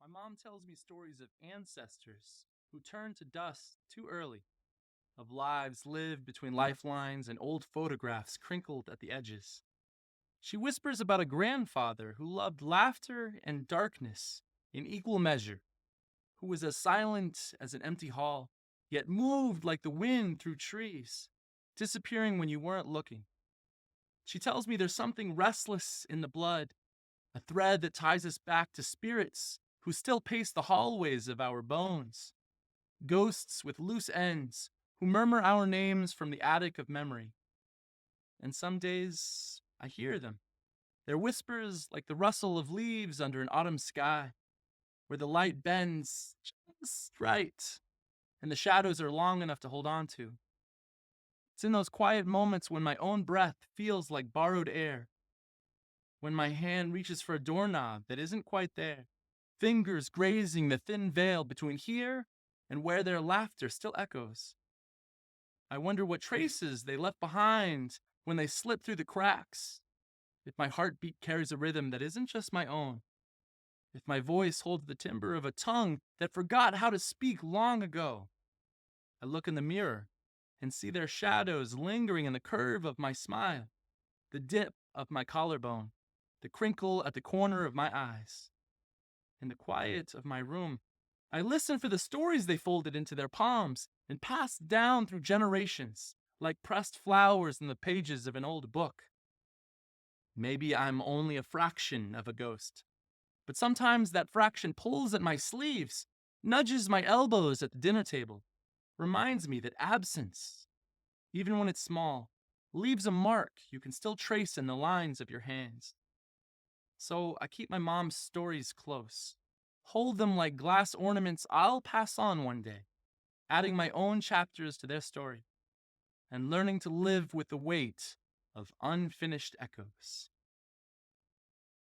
My mom tells me stories of ancestors who turned to dust too early, of lives lived between lifelines and old photographs crinkled at the edges. She whispers about a grandfather who loved laughter and darkness in equal measure, who was as silent as an empty hall, yet moved like the wind through trees, disappearing when you weren't looking. She tells me there's something restless in the blood, a thread that ties us back to spirits who still pace the hallways of our bones, ghosts with loose ends who murmur our names from the attic of memory. And some days I hear them. Their whispers like the rustle of leaves under an autumn sky, where the light bends just right and the shadows are long enough to hold on to. It's in those quiet moments when my own breath feels like borrowed air, when my hand reaches for a doorknob that isn't quite there, fingers grazing the thin veil between here and where their laughter still echoes. I wonder what traces they left behind when they slipped through the cracks. If my heartbeat carries a rhythm that isn't just my own, if my voice holds the timbre of a tongue that forgot how to speak long ago. I look in the mirror and see their shadows lingering in the curve of my smile, the dip of my collarbone, the crinkle at the corner of my eyes. In the quiet of my room, I listen for the stories they folded into their palms and passed down through generations, like pressed flowers in the pages of an old book. Maybe I'm only a fraction of a ghost, but sometimes that fraction pulls at my sleeves, nudges my elbows at the dinner table, reminds me that absence, even when it's small, leaves a mark you can still trace in the lines of your hands. So I keep my mom's stories close, hold them like glass ornaments I'll pass on one day, adding my own chapters to their story, and learning to live with the weight of unfinished echoes.